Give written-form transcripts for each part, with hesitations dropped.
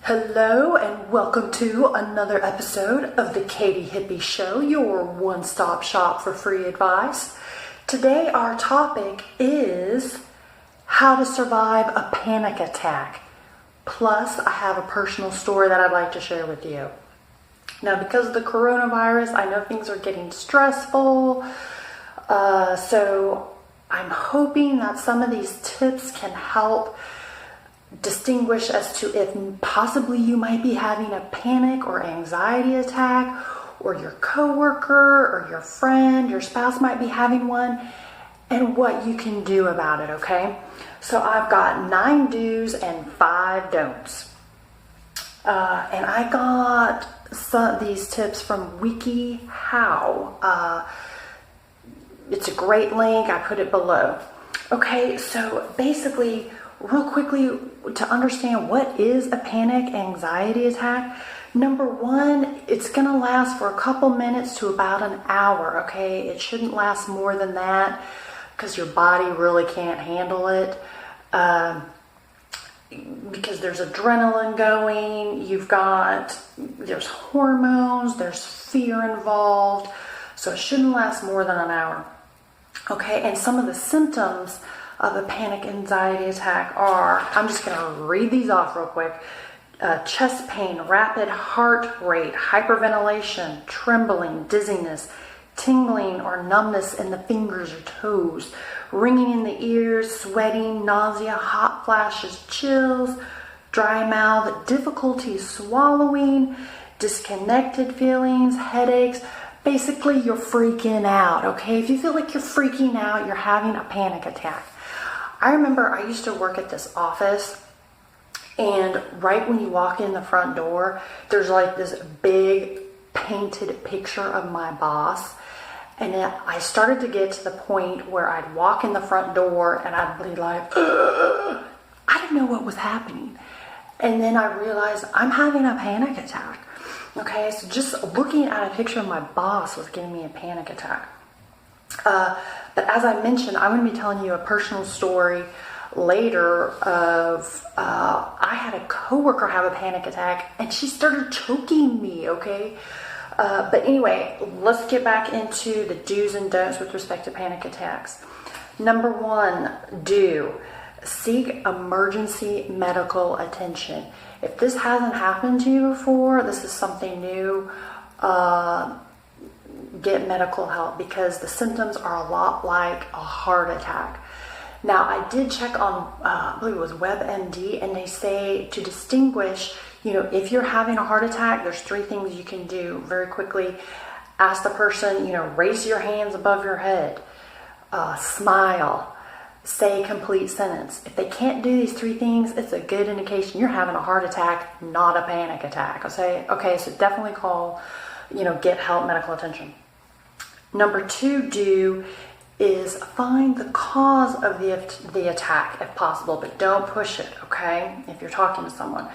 Hello and welcome to another episode of the Katie Hippie Show, your one-stop shop for free advice. Today our topic is how to survive a panic attack. Plus, I have a personal story that I'd like to share with you. Now, because of the coronavirus, I know things are getting stressful, so I'm hoping that some of these tips can help distinguish as to if possibly you might be having a panic or anxiety attack, or your coworker or your friend, your spouse might be having one, and what you can do about it, okay? So I've got 9 do's and 5 don'ts. And I got these tips from WikiHow. It's a great link. I put it below. Okay, so basically, real quickly, to understand what is a panic anxiety attack, number one, it's going to last for a couple minutes to about an hour, okay? It shouldn't last more than that because your body really can't handle it. Because there's adrenaline going, there's hormones, there's fear involved, so it shouldn't last more than an hour. Okay, and some of the symptoms of a panic anxiety attack are, I'm just going to read these off real quick. Chest pain, rapid heart rate, hyperventilation, trembling, dizziness, tingling or numbness in the fingers or toes, ringing in the ears, sweating, nausea, hot flashes, chills, dry mouth, difficulty swallowing, disconnected feelings, headaches. Basically, you're freaking out, okay? If you feel like you're freaking out, you're having a panic attack. I remember I used to work at this office, and right when you walk in the front door, there's like this big painted picture of my boss. And I started to get to the point where I'd walk in the front door and I'd be like, ugh. I didn't know what was happening. And then I realized I'm having a panic attack. Okay, so just looking at a picture of my boss was giving me a panic attack. But as I mentioned, I'm going to be telling you a personal story later of I had a coworker have a panic attack and she started choking me, okay? But anyway, let's get back into the do's and don'ts with respect to panic attacks. Number 1, do seek emergency medical attention. If this hasn't happened to you before, this is something new, get medical help because the symptoms are a lot like a heart attack. Now, I did check on, I believe it was WebMD, and they say to distinguish, if you're having a heart attack, there's 3 things you can do very quickly. Ask the person, raise your hands above your head, smile, say a complete sentence. If they can't do these 3 things, it's a good indication you're having a heart attack, not a panic attack. Okay, so definitely call, get help, medical attention. Number 2, do is find the cause of the attack if possible, but don't push it, okay, if you're talking to someone.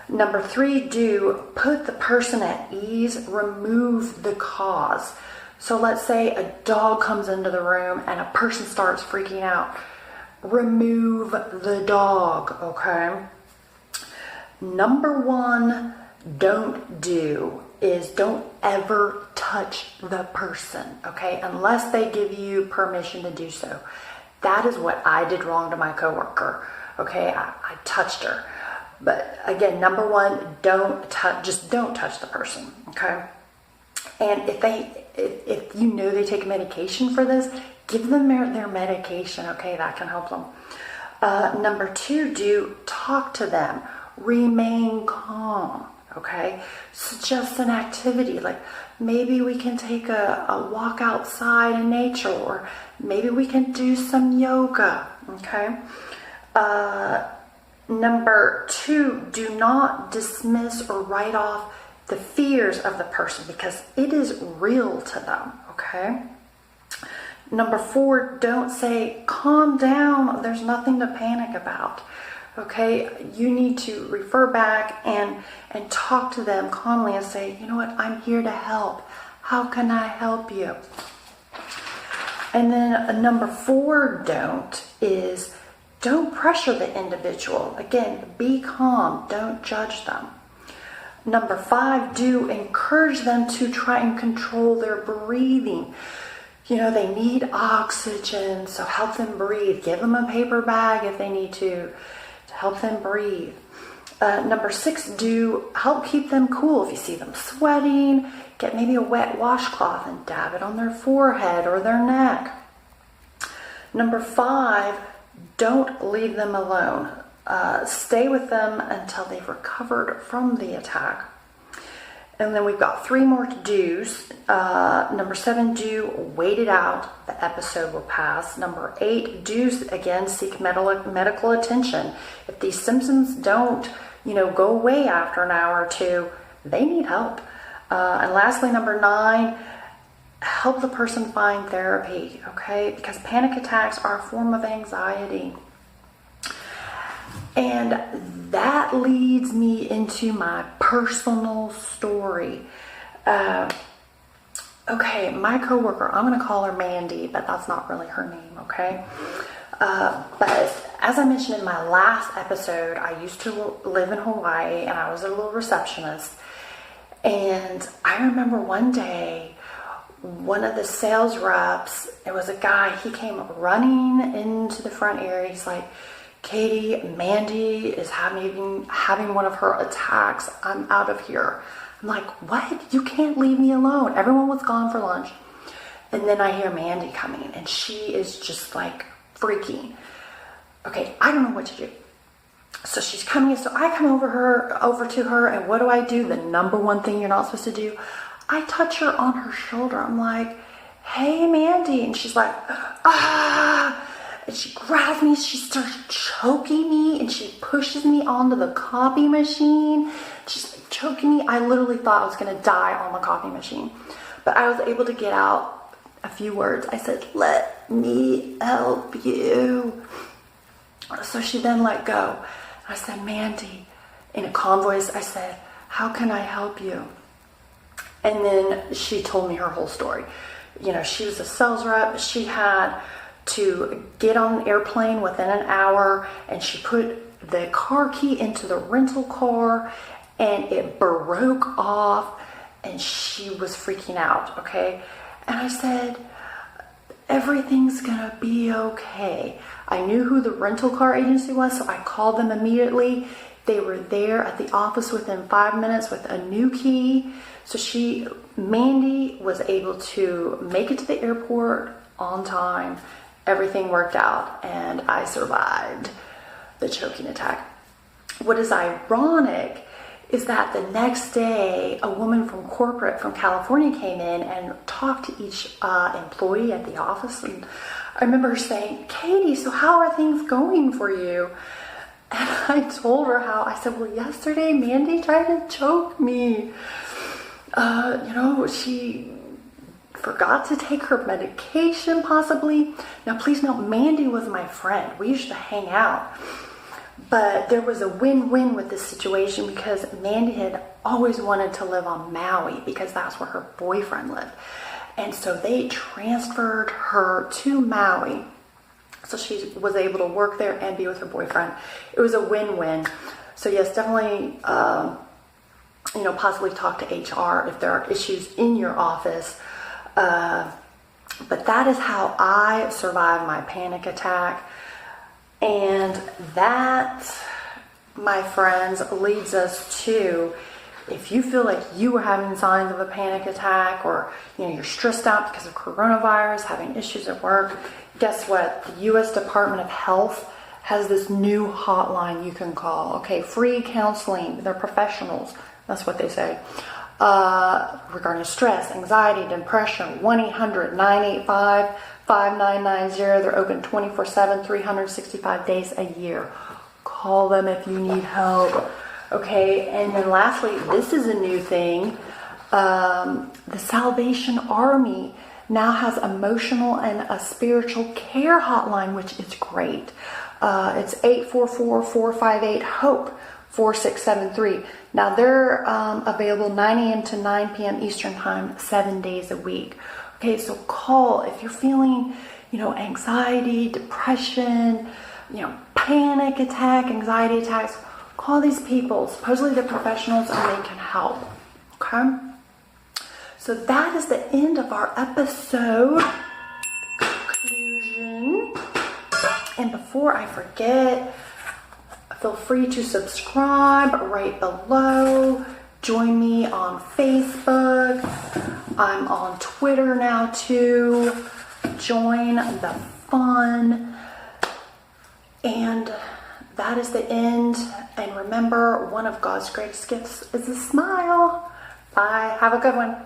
Number 3, do put the person at ease, remove the cause. So let's say a dog comes into the room and a person starts freaking out. Remove the dog, okay? Number 1, don't do is don't ever touch the person, okay, unless they give you permission to do so. That is what I did wrong to my coworker, okay? I touched her. But again, number 1, don't touch the person, okay? And if you know they take medication for this, give them their medication, okay? That can help them. Number 2, do talk to them. Remain calm, okay? Suggest an activity, like maybe we can take a walk outside in nature, or maybe we can do some yoga, okay? Number 2, do not dismiss or write off the fears of the person because it is real to them, okay? Number 4, don't say, calm down, there's nothing to panic about, okay? You need to refer back and talk to them calmly and say, you know what, I'm here to help. How can I help you? And then number 4 don't is Don't pressure the individual. Again, be calm. Don't judge them. Number 5, do encourage them to try and control their breathing. They need oxygen, so help them breathe. Give them a paper bag if they need to help them breathe. Number 6, do help keep them cool. If you see them sweating, get maybe a wet washcloth and dab it on their forehead or their neck. Number 5, don't leave them alone. Stay with them until they've recovered from the attack. And then we've got 3 more to do's. Number 7, do wait it out. The episode will pass. Number 8, do again seek medical attention. If these symptoms don't, go away after an hour or 2, they need help. And lastly, number 9, help the person find therapy. Okay, because panic attacks are a form of anxiety. And that leads me into my personal story. Okay, my coworker, I'm going to call her Mandy, but that's not really her name, okay? But as I mentioned in my last episode, I used to live in Hawaii, and I was a little receptionist. And I remember one day, one of the sales reps, it was a guy, he came running into the front area. He's like, Katie, Mandy is having one of her attacks. I'm out of here. I'm like, what? You can't leave me alone. Everyone was gone for lunch. And then I hear Mandy coming, and she is just like freaking. Okay, I don't know what to do. So she's coming, so I come over to her, and what do? The number one thing you're not supposed to do. I touch her on her shoulder. I'm like, hey, Mandy. And she's like, ah. And she grabs me, she starts choking me, and she pushes me onto the copy machine. She's like choking me. I literally thought I was going to die on the copy machine. But I was able to get out a few words. I said, let me help you. So she then let go. I said, Mandy, in a calm voice, I said, how can I help you? And then she told me her whole story. She was a sales rep. She had to get on an airplane within an hour, and she put the car key into the rental car, and it broke off, and she was freaking out, okay? And I said, everything's gonna be okay. I knew who the rental car agency was, so I called them immediately. They were there at the office within 5 minutes with a new key. So Mandy was able to make it to the airport on time. Everything worked out, and I survived the choking attack. What is ironic is that the next day, a woman from corporate from California came in and talked to each employee at the office. And I remember her saying, Katie, so how are things going for you? And I told her how. I said, well, yesterday Mandy tried to choke me. She forgot to take her medication possibly. Now please note, Mandy was my friend. We used to hang out. But there was a win-win with this situation because Mandy had always wanted to live on Maui because that's where her boyfriend lived. And so they transferred her to Maui. So she was able to work there and be with her boyfriend. It was a win-win. So yes, definitely, possibly talk to HR if there are issues in your office. But that is how I survived my panic attack. And that, my friends, leads us to, if you feel like you are having signs of a panic attack, or you're stressed out because of coronavirus, having issues at work, guess what? The U.S. Department of Health has this new hotline you can call. Okay, free counseling. They're professionals. That's what they say. Regarding stress, anxiety, depression, 1-800-985-5990. They're open 24/7, 365 days a year. Call them if you need help. Okay, and then lastly, this is a new thing. The Salvation Army now has emotional and a spiritual care hotline, which is great. It's 844-458-HOPE. 4673. Now they're available 9 a.m. to 9 p.m. Eastern Time, 7 days a week. Okay, so call if you're feeling, anxiety, depression, panic attack, anxiety attacks, call these people. Supposedly they're professionals and they can help. Okay? So that is the end of our episode. Conclusion. And before I forget, feel free to subscribe right below. Join me on Facebook. I'm on Twitter now too. Join the fun. And that is the end. And remember, one of God's greatest gifts is a smile. Bye. Have a good one.